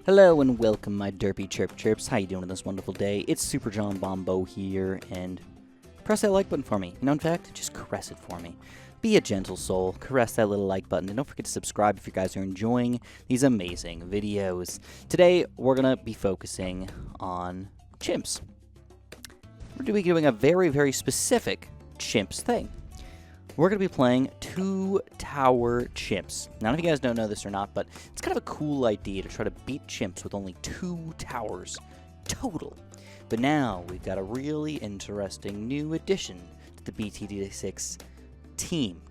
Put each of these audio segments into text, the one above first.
Hello and welcome, my derpy chirps. How you doing on this wonderful day? It's Super John Bombo here, and press that like button for me. In fact, just caress it for me. Be a gentle soul, caress that little like button, and don't forget to subscribe if you guys are enjoying these amazing videos. Today, we're going to be focusing on chimps. We're going to be doing a very, very specific chimps thing. We're going to be playing 2 tower chimps. None of you guys don't know this or not, but it's kind of a cool idea to try to beat chimps with only 2 towers total. But now we've got a really interesting new addition to the BTD6 team.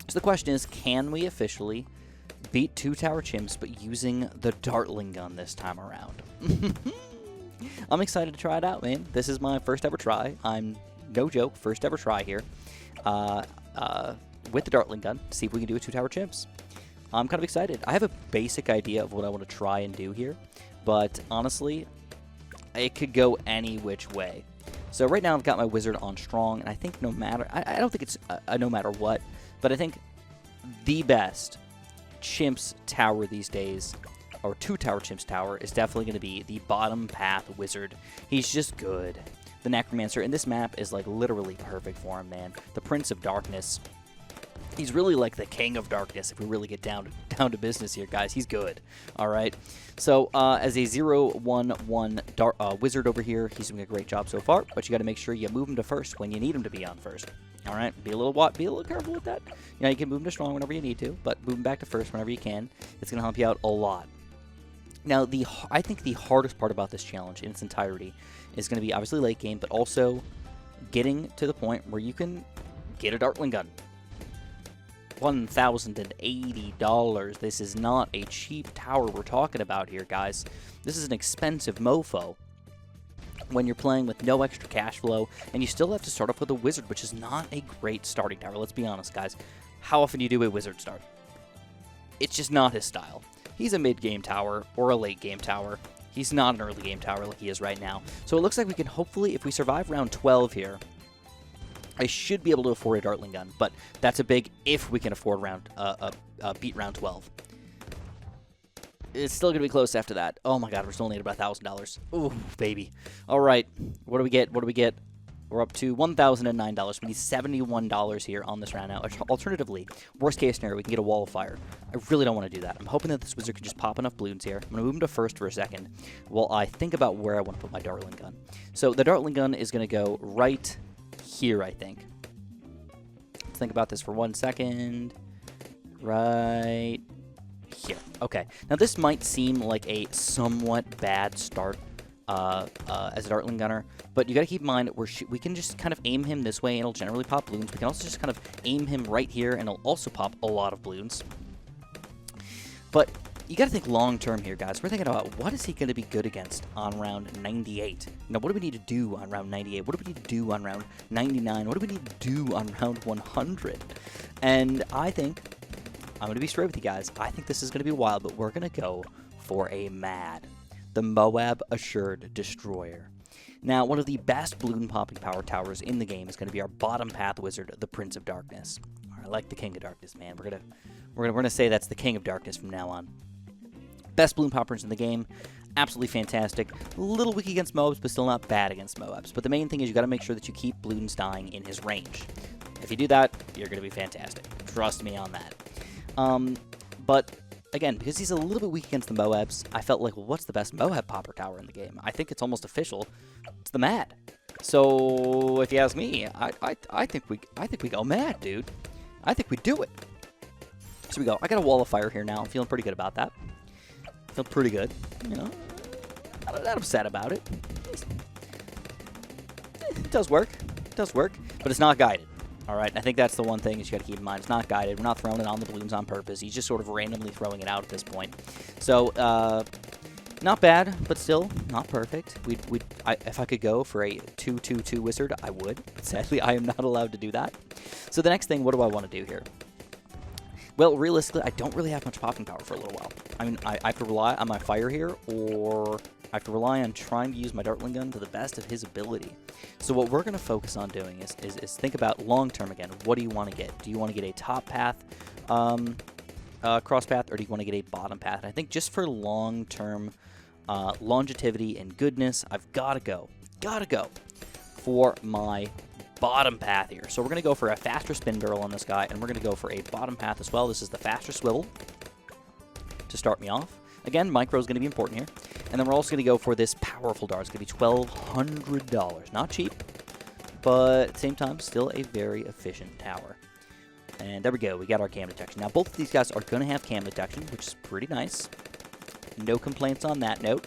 So the question is, can we officially beat 2 tower chimps but using the Dartling Gun this time around? I'm excited to try it out, man. This is my first ever try. I'm, no joke, first ever try here. With the Dartling Gun, to see if we can do a 2 tower chimps. I'm kind of excited. I have a basic idea of what I want to try and do here, but honestly, it could go any which way. So right now I've got my wizard on strong, and I think no matter, I don't think it's a no matter what, but I think the best chimps tower these days, or 2 tower chimps tower, is definitely going to be the bottom path wizard. He's just good. The Necromancer, and this map is like literally perfect for him, man. The Prince of Darkness. He's really like the King of Darkness if we really get down to business here, guys. He's good. All right. So as a 0/1/1 wizard over here, he's doing a great job so far. But you got to make sure you move him to first when you need him to be on first. All right. Be a little careful with that. You know, you can move him to strong whenever you need to, but move him back to first whenever you can. It's going to help you out a lot. Now, I think the hardest part about this challenge in its entirety is going to be obviously late game, but also getting to the point where you can get a Dartling Gun. $1,080. This is not a cheap tower we're talking about here, guys. This is an expensive mofo when you're playing with no extra cash flow, and you still have to start off with a wizard, which is not a great starting tower. Let's be honest, guys. How often do you do a wizard start? It's just not his style. He's a mid-game tower or a late-game tower. He's not an early-game tower like he is right now. So it looks like we can hopefully, if we survive round 12 here, I should be able to afford a Dartling Gun. But that's a big if we can afford beat round 12. It's still going to be close after that. Oh my god, we're still only at about $1,000. Ooh, baby. All right, what do we get? What do we get? We're up to $1,009. We need $71 here on this round now. Alternatively, worst case scenario, we can get a Wall of Fire. I really don't want to do that. I'm hoping that this wizard can just pop enough balloons here. I'm going to move him to first for a second while I think about where I want to put my Dartling Gun. So the Dartling Gun is going to go right here, I think. Let's think about this for 1 second. Right here. Okay. Now this might seem like a somewhat bad start as a Dartling Gunner, but you got to keep in mind we can just kind of aim him this way and it'll generally pop balloons. We can also just kind of aim him right here and it'll also pop a lot of balloons. But you got to think long term here, guys. We're thinking about what is he going to be good against on round 98. Now, what do we need to do on round 98? What do we need to do on round 99? What do we need to do on round 100? And I think, I'm going to be straight with you guys, I think this is going to be wild, but we're going to go for a Mad. The Moab Assured Destroyer. Now, one of the best balloon popping power towers in the game is going to be our bottom path wizard, the Prince of Darkness. I like the King of Darkness, man. We're gonna say that's the King of Darkness from now on. Best balloon poppers in the game, absolutely fantastic. A little weak against Moabs, but still not bad against Moabs. But the main thing is you got to make sure that you keep balloons dying in his range. If you do that, you're gonna be fantastic. Trust me on that. But again, because he's a little bit weak against the Moabs, I felt like, well, what's the best Moab popper tower in the game? I think it's almost official. It's the Mad. So if you ask me, I think we go Mad, dude. I think we do it. So we go. I got a Wall of Fire here now. I'm feeling pretty good about that. Feel pretty good. You know, not upset about it. It does work. It does work, but it's not guided. All right, I think that's the one thing that you got to keep in mind. It's not guided. We're not throwing it on the balloons on purpose. He's just sort of randomly throwing it out at this point. So, not bad, but still not perfect. If I could go for a 2/2/2 wizard, I would. Sadly, I am not allowed to do that. So the next thing, what do I want to do here? Well, realistically, I don't really have much popping power for a little while. I mean, I have to rely on my fire here, or I have to rely on trying to use my Dartling Gun to the best of his ability. So what we're going to focus on doing is think about long-term again. What do you want to get? Do you want to get a top path cross path, or do you want to get a bottom path? And I think just for long-term longevity and goodness, I've got to go for my bottom path here. So we're going to go for a faster spin barrel on this guy, and we're going to go for a bottom path as well. This is the faster swivel to start me off. Again, micro is going to be important here. And then we're also going to go for this powerful dart. It's going to be $1,200. Not cheap, but at the same time, still a very efficient tower. And there we go. We got our cam detection. Now, both of these guys are going to have cam detection, which is pretty nice. No complaints on that note.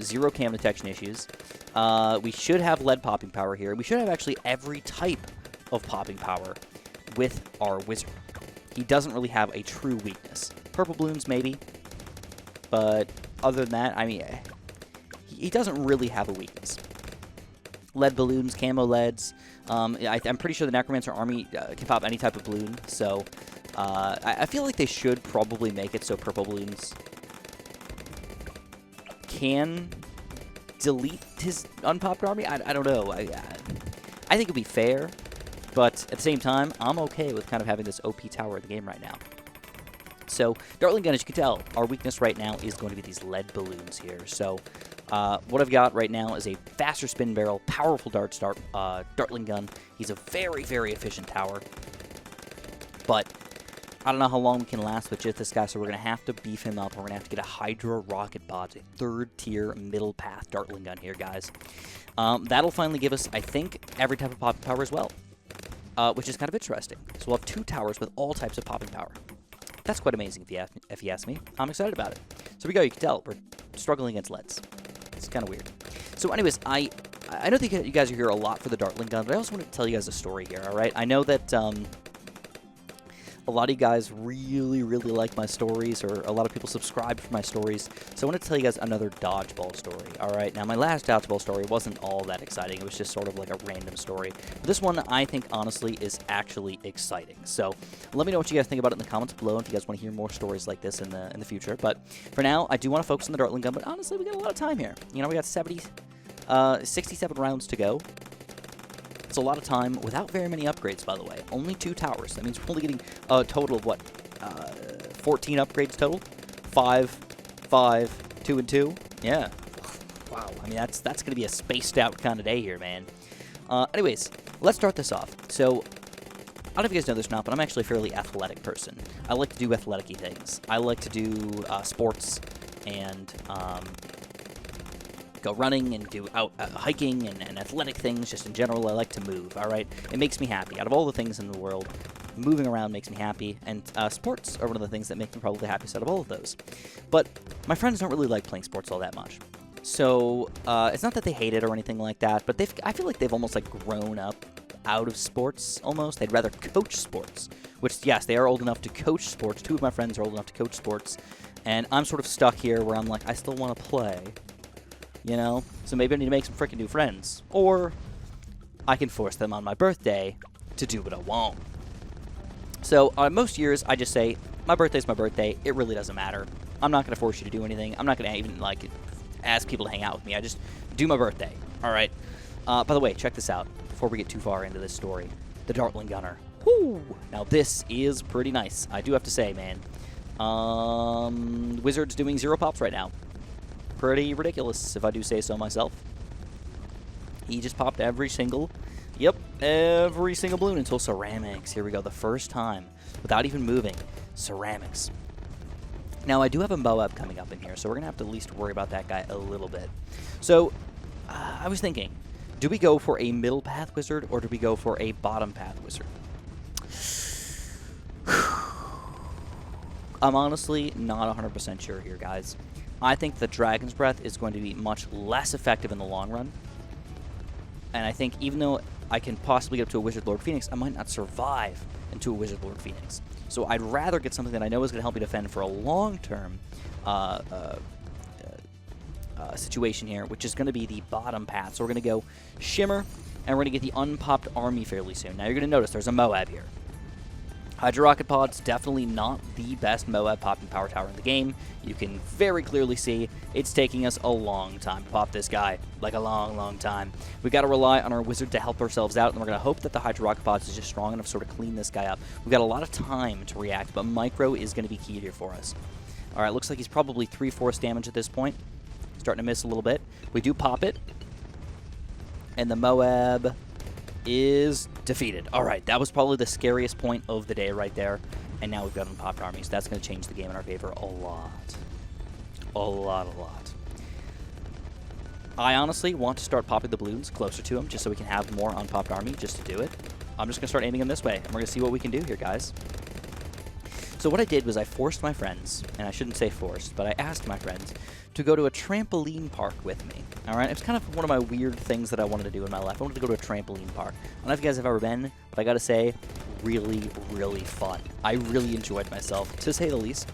Zero cam detection issues. We should have lead popping power here. We should have actually every type of popping power with our wizard. He doesn't really have a true weakness. Purple balloons, maybe. But other than that, I mean, he doesn't really have a weakness. Lead balloons, camo leads. I'm pretty sure the Necromancer army can pop any type of balloon. So I feel like they should probably make it so purple balloons can delete his unpopped army. I don't know. I think it'd be fair, but at the same time, I'm okay with kind of having this OP tower in the game right now. So, Dartling Gun, as you can tell, our weakness right now is going to be these lead balloons here. So, what I've got right now is a faster spin barrel, powerful Dartling Gun. He's a very, very efficient tower. But I don't know how long we can last with just this guy, so we're going to have to beef him up. We're going to have to get a Hydra Rocket Bots, a third-tier middle path Dartling Gun here, guys. That'll finally give us, I think, every type of popping power as well, which is kind of interesting. So we'll have 2 towers with all types of popping power. That's quite amazing, if you ask me. I'm excited about it. So here we go. You can tell we're struggling against leads. It's kind of weird. So anyways, I know that you guys are here a lot for the Dartling Gun, but I also want to tell you guys a story here, all right? I know that a lot of you guys really, really like my stories, or a lot of people subscribe for my stories. So I want to tell you guys another dodgeball story, all right? Now, my last dodgeball story wasn't all that exciting. It was just sort of like a random story. But this one, I think, honestly, is actually exciting. So let me know what you guys think about it in the comments below if you guys want to hear more stories like this in the future. But for now, I do want to focus on the Dartling Gun, but honestly, we got a lot of time here. You know, we got 67 rounds to go. It's a lot of time without very many upgrades, by the way. Only 2 towers. That means we're only getting a total of, what, 14 upgrades total? 5, 5, 2, and 2? Yeah. Wow. I mean, that's going to be a spaced out kind of day here, man. Anyways, let's start this off. So, I don't know if you guys know this or not, but I'm actually a fairly athletic person. I like to do athletic-y things. I like to do sports and go running and do hiking and athletic things. Just in general, I like to move, all right? It makes me happy. Out of all the things in the world, moving around makes me happy, and sports are one of the things that make me probably the happiest out of all of those. But my friends don't really like playing sports all that much. So it's not that they hate it or anything like that, but I feel like they've almost like grown up out of sports almost. They'd rather coach sports, which, yes, they are old enough to coach sports. 2 of my friends are old enough to coach sports, and I'm sort of stuck here where I'm like, I still want to play. You know? So maybe I need to make some freaking new friends. Or I can force them on my birthday to do what I want. So most years, I just say, my birthday's my birthday. It really doesn't matter. I'm not going to force you to do anything. I'm not going to even, like, ask people to hang out with me. I just do my birthday. All right? By the way, check this out before we get too far into this story. The Dartling Gunner. Whoo! Now, this is pretty nice. I do have to say, man. Wizard's doing 0 pops right now. Pretty ridiculous, if I do say so myself. He just popped every single balloon until ceramics. Here we go, the first time, without even moving, ceramics. Now, I do have a Moab coming up in here, so we're going to have to at least worry about that guy a little bit. So, I was thinking, do we go for a middle path wizard, or do we go for a bottom path wizard? I'm honestly not 100% sure here, guys. I think the Dragon's Breath is going to be much less effective in the long run. And I think even though I can possibly get up to a Wizard Lord Phoenix, I might not survive into a Wizard Lord Phoenix. So I'd rather get something that I know is going to help me defend for a long-term situation here, which is going to be the bottom path. So we're going to go Shimmer, and we're going to get the unpopped army fairly soon. Now you're going to notice there's a Moab here. Hydro Rocket Pod's definitely not the best Moab popping power tower in the game. You can very clearly see it's taking us a long time to pop this guy. Like a long, long time. We've got to rely on our wizard to help ourselves out, and we're going to hope that the Hydro Rocket Pod is just strong enough to sort of clean this guy up. We've got a lot of time to react, but Micro is going to be key here for us. Alright, looks like he's probably 3/4 damage at this point. Starting to miss a little bit. We do pop it. And the Moab is defeated. Alright, that was probably the scariest point of the day right there. And now we've got unpopped armies. That's going to change the game in our favor a lot. A lot. I honestly want to start popping the balloons closer to him just so we can have more unpopped army just to do it. I'm just going to start aiming him this way, and we're going to see what we can do here, guys. So what I did was I forced my friends, and I shouldn't say forced, but I asked my friends to go to a trampoline park with me. Alright, it's kind of one of my weird things that I wanted to do in my life. I wanted to go to a trampoline park. I don't know if you guys have ever been, but I gotta say, really, really fun. I really enjoyed myself, to say the least.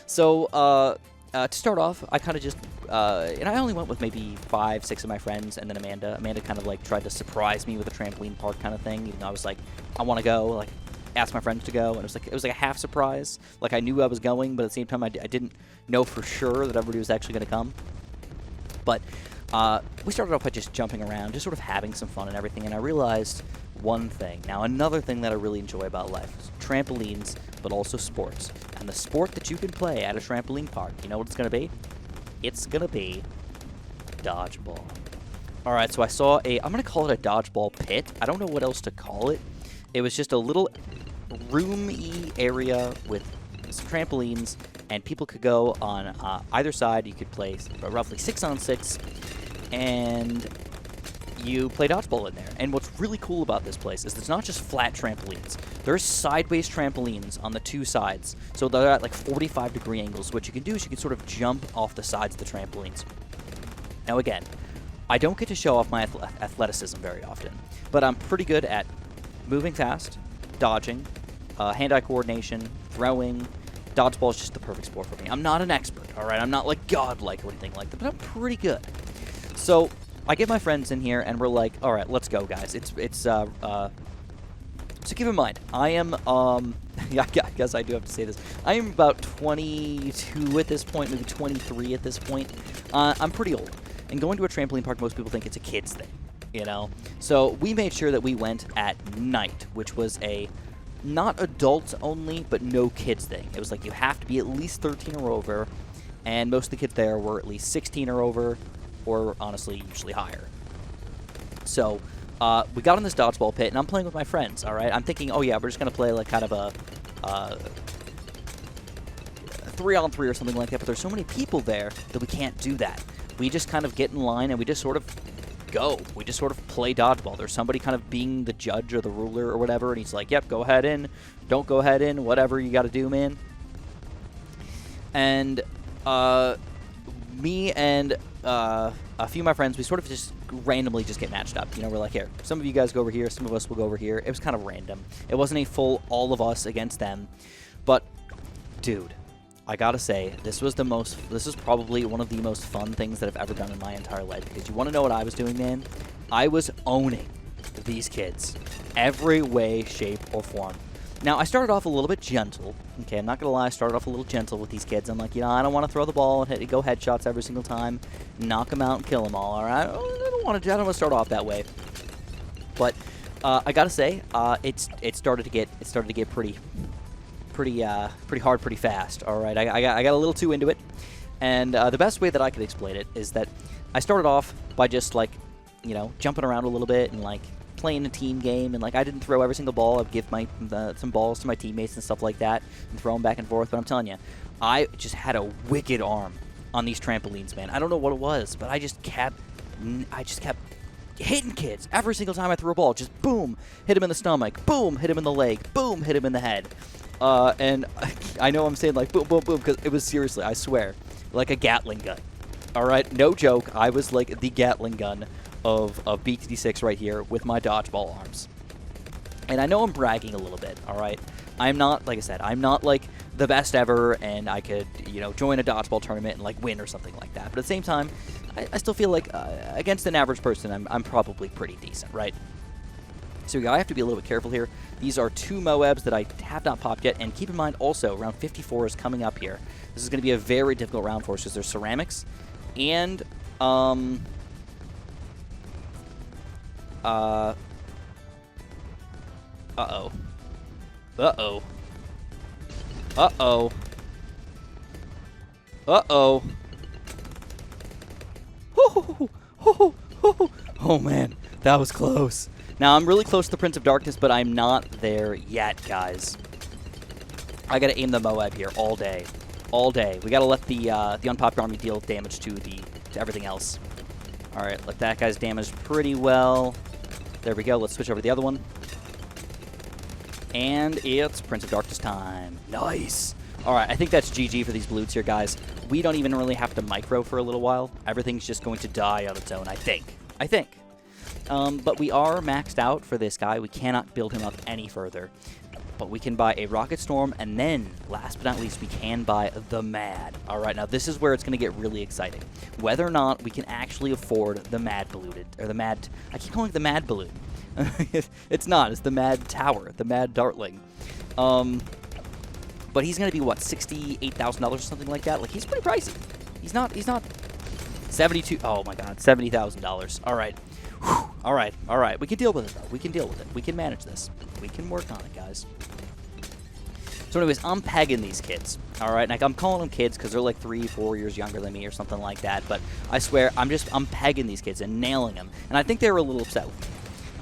So, to start off, I kind of just, and I only went with maybe 5, 6 of my friends, and then Amanda. Amanda kind of like tried to surprise me with a trampoline park kind of thing, even though I was like, I want to go, like, asked my friends to go, and it was like a half surprise. Like, I knew I was going, but at the same time, I didn't know for sure that everybody was actually going to come. But we started off by just jumping around, just sort of having some fun and everything, and I realized one thing. Now, another thing that I really enjoy about life is trampolines, but also sports. And the sport that you can play at a trampoline park, you know what it's going to be? It's going to be dodgeball. Alright, so I saw I'm going to call it a dodgeball pit. I don't know what else to call it. It was just a little roomy area with some trampolines, and people could go on either side. You could play roughly 6-on-6, and you play dodgeball in there. And what's really cool about this place is it's not just flat trampolines. There's sideways trampolines on the two sides, so they're at like 45-degree angles. What you can do is you can sort of jump off the sides of the trampolines. Now again, I don't get to show off my athleticism very often, but I'm pretty good at moving fast, dodging, hand-eye coordination, throwing. Dodgeball is just the perfect sport for me. I'm not an expert, all right? I'm not like godlike or anything like that, but I'm pretty good. So I get my friends in here, and we're like, all right, let's go, guys. So keep in mind, I am, yeah, I guess I do have to say this. I am about 22 at this point, maybe 23 at this point. I'm pretty old. And going to a trampoline park, most people think it's a kid's thing, you know? So we made sure that we went at night, which was a not adults only, but no kids thing. It was like you have to be at least 13 or over, and most of the kids there were at least 16 or over, or honestly, usually higher. So we got in this dodgeball pit, and I'm playing with my friends, all right? I'm thinking, oh yeah, we're just going to play like kind of a 3-on-3 or something like that, but there's so many people there that we can't do that. We just kind of get in line, and we just sort of go. We just sort of play dodgeball. There's somebody kind of being the judge or the ruler or whatever, and he's like, yep, go ahead in, don't go ahead in, whatever you got to do, man. And me and a few of my friends, we sort of just randomly just get matched up. You know, we're like, here, some of you guys go over here, some of us will go over here. It was kind of random. It wasn't a full all of us against them. But, dude, I gotta say, this was probably one of the most fun things that I've ever done in my entire life. Because you want to know what I was doing, man? I was owning these kids. Every way, shape, or form. Now, I started off a little bit gentle. Okay, I'm not gonna lie, I started off a little gentle with these kids. I'm like, you know, I don't want to throw the ball and go headshots every single time, knock them out and kill them all, alright? I don't want to start off that way. But, I gotta say, it started to get pretty hard pretty fast. All right, I got a little too into it, and the best way that I could explain it is that I started off by just like, you know, jumping around a little bit and like playing a team game, and like I didn't throw every single ball. I'd give some balls to my teammates and stuff like that and throw them back and forth. But I'm telling you, I just had a wicked arm on these trampolines, man. I don't know what it was, but I just kept hitting kids every single time I threw a ball. Just boom, hit him in the stomach, boom, hit him in the leg, boom, hit him in the head. And I know I'm saying like boom, boom, boom, because it was seriously, I swear, like a Gatling gun. All right, no joke. I was like the Gatling gun of BTD6 right here with my dodgeball arms. And I know I'm bragging a little bit, all right? I'm not, like I said, I'm not like the best ever, and I could, you know, join a dodgeball tournament and like win or something like that. But at the same time, I still feel like against an average person, I'm probably pretty decent, right? So I have to be a little bit careful here. These are 2 Moabs that I have not popped yet, and keep in mind also, round 54 is coming up here. This is going to be a very difficult round for us because there's ceramics, and, uh-oh. Uh-oh. Uh-oh. Uh-oh. Oh, man. That was close. Now, I'm really close to the Prince of Darkness, but I'm not there yet, guys. I gotta aim the Moab here all day. All day. We gotta let the unpopular army deal damage to everything else. Alright, let that guy's damaged pretty well. There we go. Let's switch over to the other one. And it's Prince of Darkness time. Nice. Alright, I think that's GG for these Bloons here, guys. We don't even really have to micro for a little while. Everything's just going to die on its own, I think. But we are maxed out for this guy. We cannot build him up any further. But we can buy a Rocket Storm, and then, last but not least, we can buy the Mad. Alright, now this is where it's going to get really exciting. Whether or not we can actually afford the Mad Balloon, or the Mad... I keep calling it the Mad Balloon. It's not. It's the Mad Tower, the Mad Dartling. But he's going to be, what, $68,000 or something like that? Like, he's pretty pricey. He's not 72... Oh, my God. $70,000. All right. Whew. All right. All right. We can deal with it, though. We can deal with it. We can manage this. We can work on it, guys. So anyways, I'm pegging these kids. All right. Like, I'm calling them kids because they're like 3-4 years younger than me or something like that. But I swear, I'm pegging these kids and nailing them. And I think they were a little upset with me.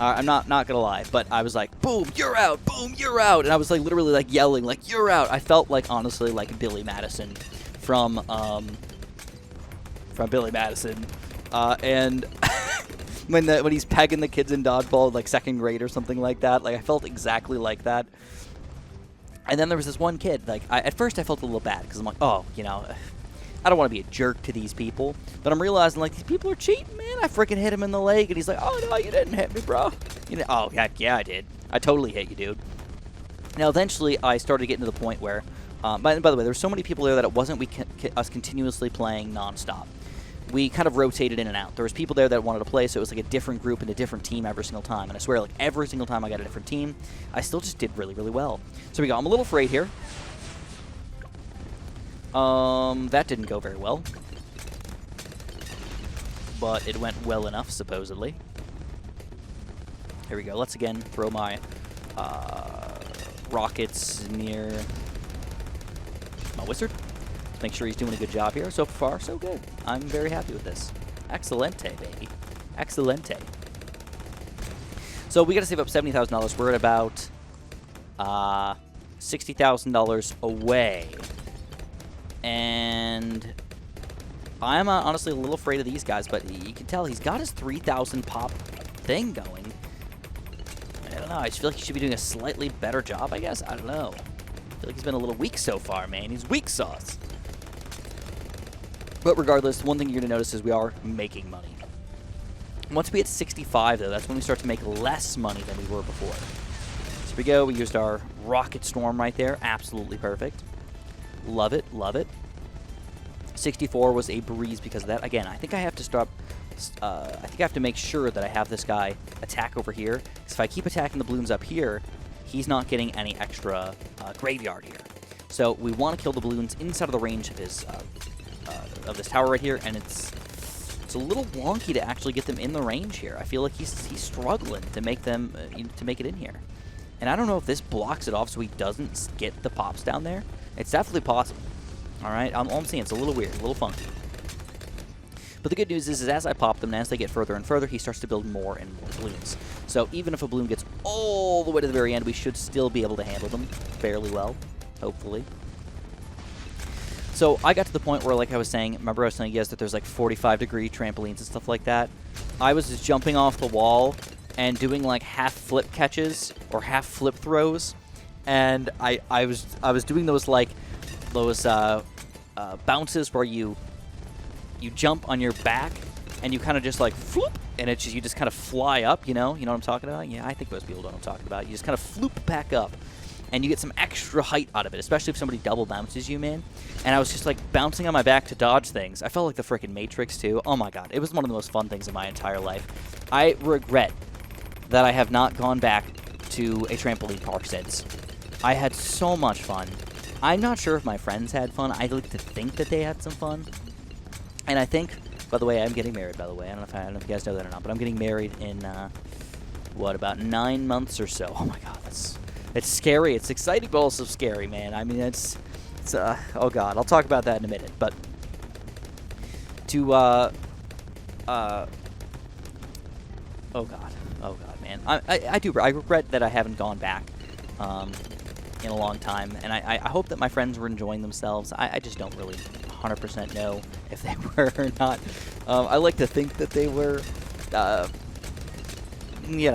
I'm not gonna lie, but I was like, boom, you're out, boom, you're out, and I was like literally like yelling, like, you're out. I felt like, honestly, like Billy Madison from Billy Madison, and when he's pegging the kids in dodgeball, like 2nd grade or something like that, like I felt exactly like that. And then there was this one kid, like, at first I felt a little bad, because I'm like, oh, you know, I don't want to be a jerk to these people, but I'm realizing, like, these people are cheating, man. I freaking hit him in the leg, and he's like, oh, no, you didn't hit me, bro. You know, oh, heck, yeah, I did. I totally hit you, dude. Now, eventually, I started getting to the point where, by the way, there were so many people there that it wasn't us continuously playing nonstop. We kind of rotated in and out. There was people there that wanted to play, so it was like a different group and a different team every single time. And I swear, like, every single time I got a different team, I still just did really, really well. So we go. I'm a little afraid here. That didn't go very well. But it went well enough, supposedly. Here we go. Let's again throw my rockets near my wizard. Let's make sure he's doing a good job here. So far, so good. I'm very happy with this. Excelente, baby. Excelente. So we got to save up $70,000. We're at about $60,000 away. And I'm honestly a little afraid of these guys, but you can tell he's got his 3,000 pop thing going. I don't know. I just feel like he should be doing a slightly better job, I guess. I don't know. I feel like he's been a little weak so far, man. He's weak sauce. But regardless, one thing you're going to notice is we are making money. Once we hit 65, though, that's when we start to make less money than we were before. So here we go. We used our Rocket Storm right there. Absolutely perfect. Love it. Love it. 64 was a breeze because of that. Again, I think I have to stop. I think I have to make sure that I have this guy attack over here. Because if I keep attacking the Bloons up here, he's not getting any extra graveyard here. So we want to kill the Bloons inside of the range of his of this tower right here, and it's a little wonky to actually get them in the range here. I feel like he's struggling to make them to make it in here, and I don't know if this blocks it off so he doesn't get the pops down there. It's definitely possible. All right, all I'm saying, it's a little weird, a little funky. But the good news is as I pop them, and as they get further and further, he starts to build more and more Bloons. So even if a Bloon gets all the way to the very end, we should still be able to handle them fairly well, hopefully. So I got to the point where, like I was saying, remember I was telling you guys that there's like 45-degree trampolines and stuff like that? I was just jumping off the wall and doing like half flip catches or half flip throws, and I was doing those like those bounces where you jump on your back and you kind of just like floop, and it's just, you just kind of fly up, you know what I'm talking about? Yeah, I think most people know what I'm talking about. You just kind of floop back up, and you get some extra height out of it, especially if somebody double bounces you, man. And I was just like bouncing on my back to dodge things. I felt like the freaking Matrix too. Oh my god, it was one of the most fun things in my entire life. I regret that I have not gone back to a trampoline park since. I had so much fun. I'm not sure if my friends had fun. I like to think that they had some fun. And I think, by the way, I'm getting married, by the way. I don't know if you guys know that or not, but I'm getting married in, what, about 9 months or so. Oh my god, it's scary. It's exciting, but also scary, man. I mean, it's oh god, I'll talk about that in a minute. But to, oh god, man. I regret that I haven't gone back, in a long time, and I hope that my friends were enjoying themselves. I just don't really 100% know if they were or not. I like to think that they were. You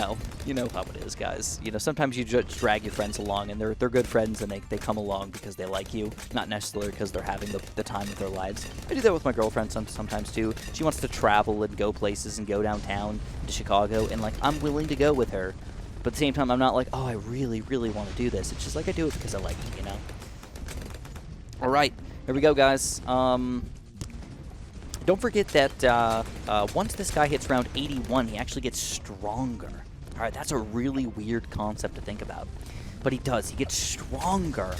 know how it is, guys. You know, sometimes you just drag your friends along, and they're good friends, and they come along because they like you, not necessarily because they're having the time of their lives. I do that with my girlfriend sometimes too. She wants to travel and go places and go downtown to Chicago, and like I'm willing to go with her, but at the same time I'm not like, oh, I really want to do this. It's just like I do it because I like it, you know. All right, here we go, guys. Don't forget that once this guy hits round 81, he actually gets stronger. All right, that's a really weird concept to think about. But he does. He gets stronger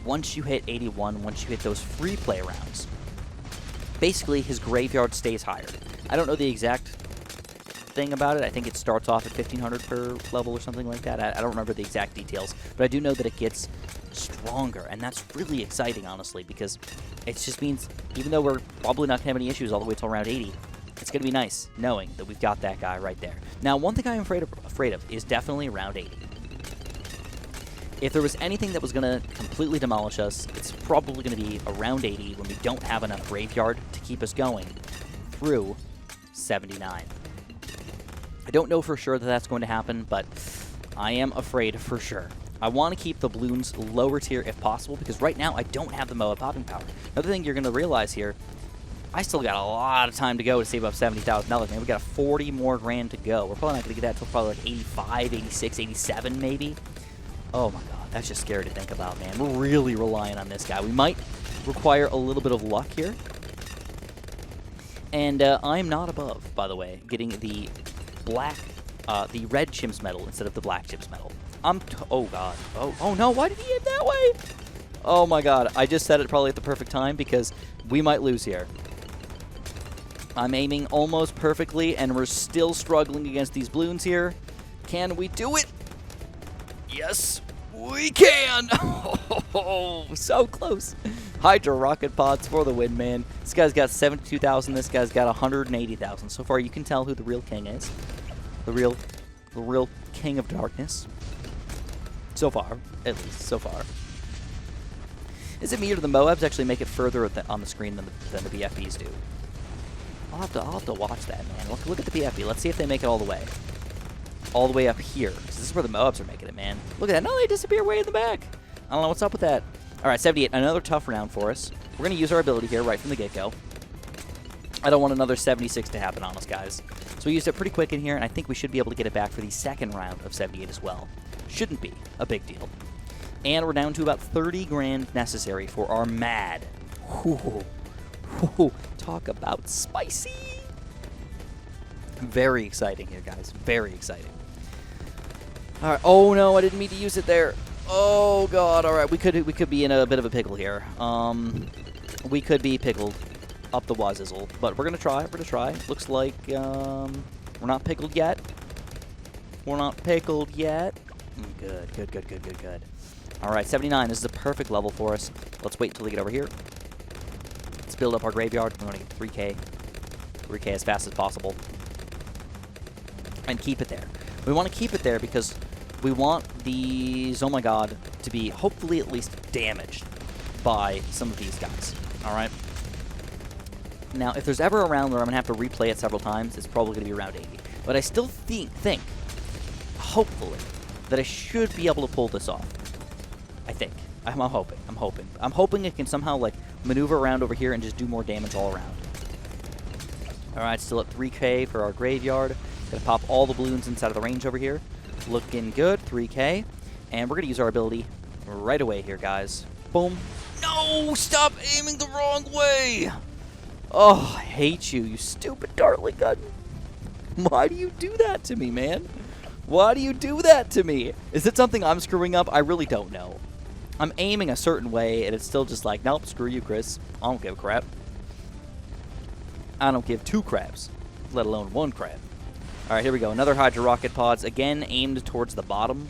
once you hit 81, once you hit those free play rounds. Basically, his graveyard stays higher. I don't know the exact thing about it. I think it starts off at 1,500 per level or something like that. I don't remember the exact details, but I do know that it gets stronger, and that's really exciting, honestly, because it just means even though we're probably not going to have any issues all the way till round 80, it's going to be nice knowing that we've got that guy right there. Now, one thing I'm afraid of is definitely round 80. If there was anything that was going to completely demolish us, it's probably going to be around 80 when we don't have enough graveyard to keep us going through 79. I don't know for sure that that's going to happen, but I am afraid for sure. I want to keep the Bloons lower tier if possible, because right now I don't have the MOA popping power. Another thing you're going to realize here, I still got a lot of time to go to save up $70,000, man. We got 40 more grand to go. We're probably not going to get that until probably like 85, 86, 87 maybe. Oh my god, that's just scary to think about, man. We're really relying on this guy. We might require a little bit of luck here. And I'm not above, by the way, getting the the red Chimps medal instead of the black Chimps medal. Oh god. Oh no, why did he aim that way? Oh my god, I just said it probably at the perfect time because we might lose here. I'm aiming almost perfectly, and we're still struggling against these Bloons here. Can we do it? Yes, we can! Oh, so close. Hydra rocket pods for the win, man. This guy's got 72,000. This guy's got 180,000. So far, you can tell who the real king is. The real king of darkness. So far, at least, so far. Is it me or do the Moabs actually make it further on the screen than the BFBs do? I'll have to watch that, man. Look at the BFB. Let's see if they make it all the way. All the way up here. Because this is where the Moabs are making it, man. Look at that. No, they disappear way in the back. I don't know what's up with that. All right, 78. Another tough round for us. We're going to use our ability here right from the get-go. I don't want another 76 to happen on us, guys. So we used it pretty quick in here, and I think we should be able to get it back for the second round of 78 as well. Shouldn't be a big deal. And we're down to about 30 grand necessary for our MAD. Ooh, talk about spicy. Very exciting here, guys. Very exciting. All right. Oh no, I didn't mean to use it there. Oh god. All right, we could be in a bit of a pickle here. We could be pickled up the wazizzle, but we're gonna try. We're gonna try. Looks like we're not pickled yet. We're not pickled yet. Good. All right, 79. This is a perfect level for us. Let's wait until we get over here. Let's build up our graveyard. We want to get 3K. 3K as fast as possible. And keep it there. We want to keep it there because we want these, oh my god, to be hopefully at least damaged by some of these guys. All right? Now, if there's ever a round where I'm going to have to replay it several times, it's probably going to be around 80. But I still think, hopefully, that I should be able to pull this off. I think. I'm hoping. I'm hoping it can somehow, like, maneuver around over here and just do more damage all around. Alright, still at 3K for our graveyard. Gonna pop all the Bloons inside of the range over here. Looking good, 3K. And we're gonna use our ability right away here, guys. Boom. No! Stop aiming the wrong way! Oh, I hate you, you stupid Dartling Gun. Why do you do that to me, man? Why do you do that to me? Is it something I'm screwing up? I really don't know. I'm aiming a certain way, and it's still just like, nope, screw you, Chris. I don't give a crap. I don't give 2 craps, let alone 1 crap. All right, here we go. Another Hydra rocket pods, again aimed towards the bottom.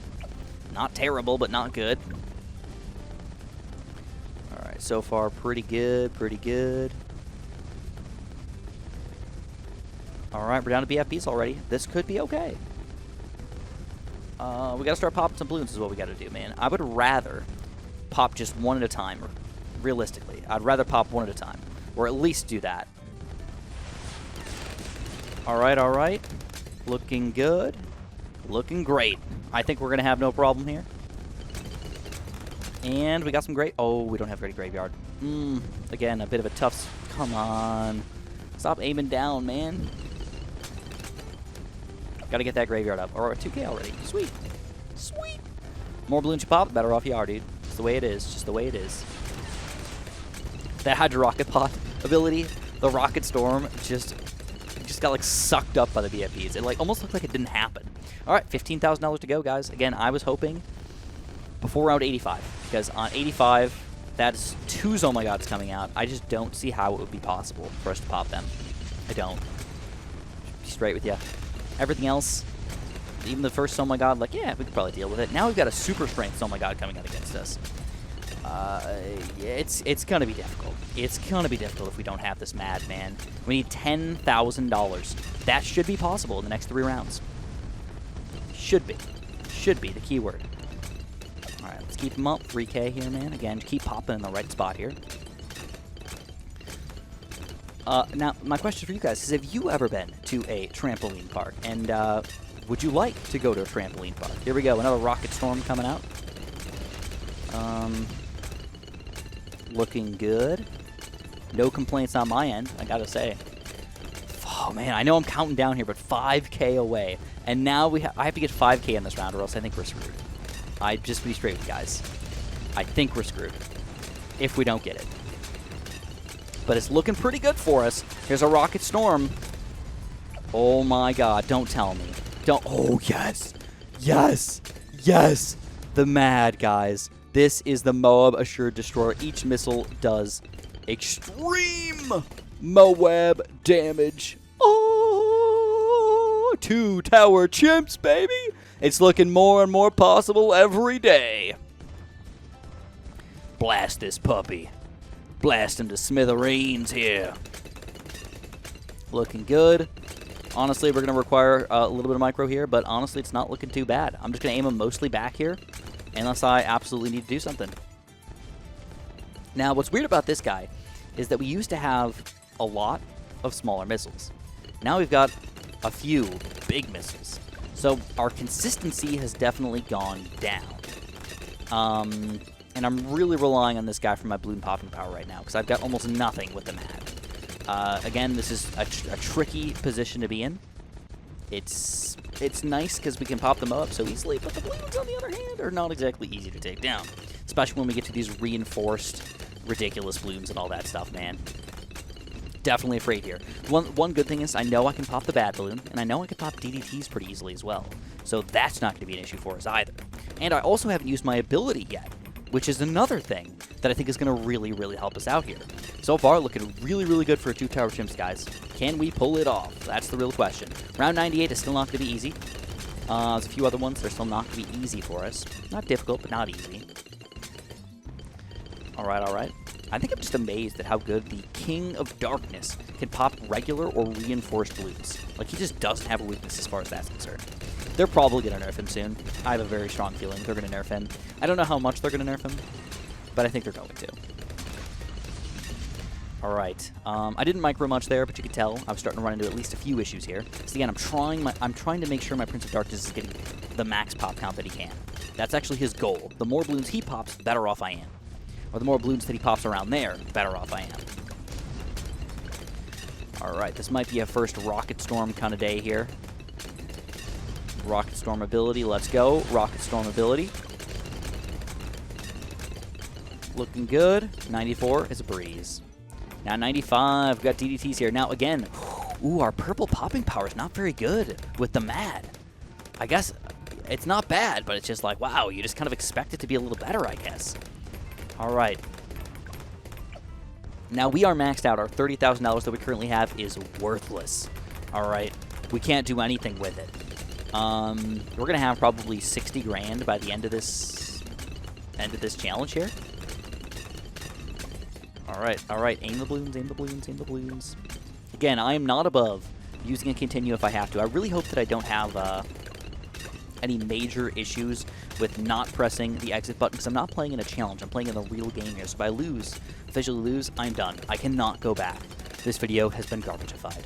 Not terrible, but not good. All right, so far pretty good, pretty good. All right, we're down to BFBs already. This could be okay. We got to start popping some balloons is what we got to do, man. I would rather pop just 1 at a time, realistically. I'd rather pop 1 at a time, or at least do that. All right, all right. Looking good. Looking great. I think we're going to have no problem here. And we got some great... Oh, we don't have great graveyard. Again, a bit of a tough... Come on. Stop aiming down, man. Got to get that graveyard up. Or 2K already. Sweet. Sweet. More balloons you pop, the better off you are, dude. It's the way it is. Just the way it is. That Hydra Rocket Pod ability, the Rocket Storm, just got like sucked up by the BFBs. It like almost looked like it didn't happen. All right, $15,000 to go, guys. Again, I was hoping before round 85, because on 85, that's 2 Oh My Gods coming out. I just don't see how it would be possible for us to pop them. I don't. Be straight with you. Everything else, even the first Oh My God, like, yeah, we could probably deal with it. Now we've got a super strength Oh My God coming out against us. Yeah, it's going to be difficult. It's going to be difficult if we don't have this mad, man. We need $10,000. That should be possible in the next 3 rounds. Should be. Should be the keyword. All right, let's keep them up. 3K here, man. Again, keep popping in the right spot here. Now, my question for you guys is, have you ever been to a trampoline park? And would you like to go to a trampoline park? Here we go. Another Rocket Storm coming out. Looking good. No complaints on my end, I gotta say. Oh, man, I know I'm counting down here, but 5K away. And now I have to get 5K in this round, or else I think we're screwed. I just be straight with you guys. I think we're screwed if we don't get it. But it's looking pretty good for us. Here's a Rocket Storm. Oh, my God. Don't tell me. Don't. Oh, yes. Yes. Yes. The Mad, guys. This is the Moab Assured Destroyer. Each missile does extreme Moab damage. Oh, 2 tower chimps, baby. It's looking more and more possible every day. Blast this puppy. Blast him to smithereens here. Looking good. Honestly, we're going to require a little bit of micro here, but honestly, it's not looking too bad. I'm just going to aim him mostly back here, unless I absolutely need to do something. Now, what's weird about this guy is that we used to have a lot of smaller missiles. Now we've got a few big missiles. So our consistency has definitely gone down. And I'm really relying on this guy for my balloon popping power right now, because I've got almost nothing with the Mad. Again, this is a tricky position to be in. It's nice because we can pop them up so easily, but the balloons, on the other hand, are not exactly easy to take down. Especially when we get to these reinforced, ridiculous blooms and all that stuff, man. Definitely afraid here. One good thing is I know I can pop the bad balloon, and I know I can pop DDTs pretty easily as well. So that's not going to be an issue for us either. And I also haven't used my ability yet, which is another thing that I think is going to really, really help us out here. So far, looking really, really good for 2 tower chimps, guys. Can we pull it off? That's the real question. Round 98 is still not going to be easy. There's a few other ones that are still not going to be easy for us. Not difficult, but not easy. All right, all right. I think I'm just amazed at how good the King of Darkness can pop regular or reinforced balloons. Like, he just doesn't have a weakness as far as that's concerned. They're probably going to nerf him soon. I have a very strong feeling they're going to nerf him. I don't know how much they're going to nerf him, but I think they're going to. All right. I didn't micro much there, but you could tell I was starting to run into at least a few issues here. So again, I'm trying to make sure my Prince of Darkness is getting the max pop count that he can. That's actually his goal. The more balloons he pops, the better off I am. Or the more balloons that he pops around there, the better off I am. All right, this might be a first Rocket Storm kind of day here. Rocket Storm ability, let's go. Rocket Storm ability. Looking good. 94 is a breeze. Now 95, we've got DDTs here. Now again, ooh, our purple popping power is not very good with the Mad. I guess it's not bad, but it's just like, wow, you just kind of expect it to be a little better, I guess. All right. Now, we are maxed out. Our $30,000 that we currently have is worthless. All right. We can't do anything with it. We're going to have probably 60 grand by the end of this challenge here. All right. All right. Aim the balloons, aim the balloons, aim the balloons. Again, I am not above using a continue if I have to. I really hope that I don't have any major issues with not pressing the exit button, because I'm not playing in a challenge. I'm playing in a real game here. So if I lose, officially lose, I'm done. I cannot go back. This video has been garbagified.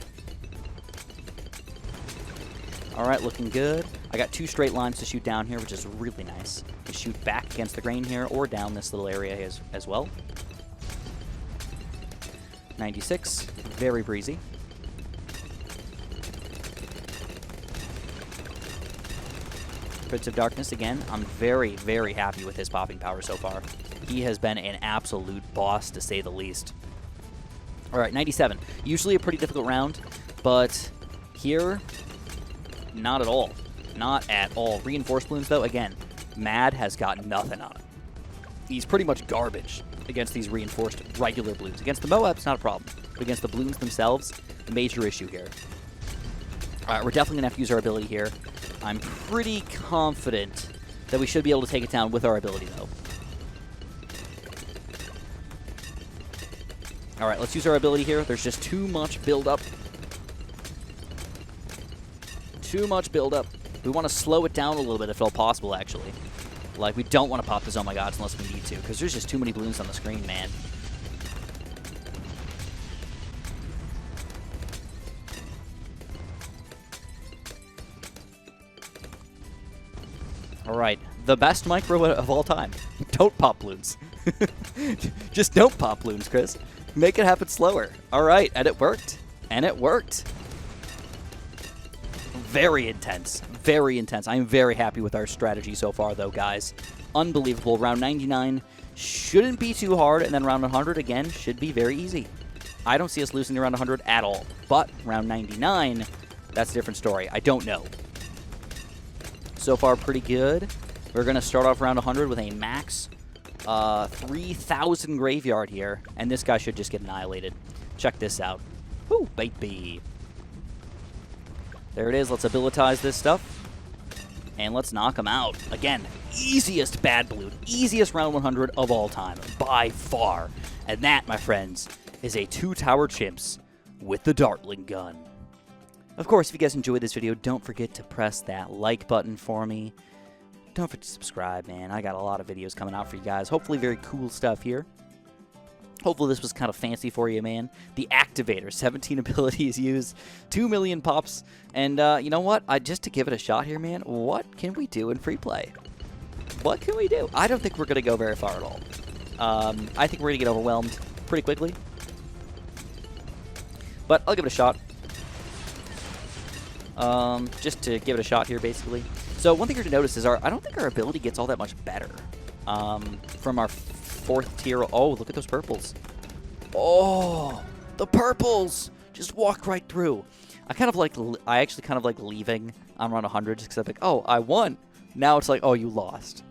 All right, looking good. I got 2 straight lines to shoot down here, which is really nice. You shoot back against the grain here or down this little area as well. 96, very breezy. Prince of Darkness, again, I'm very, very happy with his popping power so far. He has been an absolute boss, to say the least. All right, 97. Usually a pretty difficult round, but here, not at all. Not at all. Reinforced balloons, though, again, Mad has got nothing on it. He's pretty much garbage against these reinforced regular balloons. Against the Moabs, not a problem. But against the balloons themselves, major issue here. All right, we're definitely going to have to use our ability here. I'm pretty confident that we should be able to take it down with our ability, though. All right, let's use our ability here. There's just too much build-up. Too much build-up. We want to slow it down a little bit if at all possible, actually. Like, we don't want to pop this Oh My Gods unless we need to, because there's just too many balloons on the screen, man. All right, the best micro of all time. Don't pop balloons. Just don't pop balloons, Chris. Make it happen slower. All right, and it worked. And it worked. Very intense. Very intense. I'm very happy with our strategy so far, though, guys. Unbelievable. Round 99 shouldn't be too hard, and then round 100, again, should be very easy. I don't see us losing to round 100 at all. But round 99, that's a different story. I don't know. So far, pretty good. We're going to start off round 100 with a max 3,000 graveyard here, and this guy should just get annihilated. Check this out. Woo, baby. There it is. Let's abilitize this stuff, and let's knock him out. Again, easiest bad balloon, easiest round 100 of all time, by far. And that, my friends, is a 2-tower chimps with the Dartling Gun. Of course, if you guys enjoyed this video, don't forget to press that like button for me. Don't forget to subscribe, man. I got a lot of videos coming out for you guys. Hopefully very cool stuff here. Hopefully this was kind of fancy for you, man. The Activator, 17 abilities used, 2 million pops. And you know what? Just to give it a shot here, man, what can we do in free play? What can we do? I don't think we're going to go very far at all. I think we're going to get overwhelmed pretty quickly. But I'll give it a shot. Just to give it a shot here, basically. So one thing here to notice is I don't think our ability gets all that much better from our 4th tier. Oh, look at those purples. Oh, the purples just walk right through. I actually kind of like leaving on round 100 just because I'm like, oh, I won. Now it's like, oh, you lost.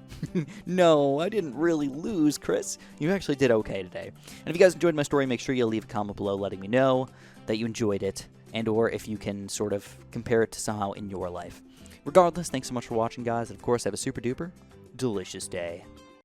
No, I didn't really lose, Chris. You actually did okay today. And if you guys enjoyed my story, make sure you leave a comment below letting me know that you enjoyed it, and or if you can sort of compare it to somehow in your life. Regardless, thanks so much for watching, guys, and of course, have a super duper delicious day.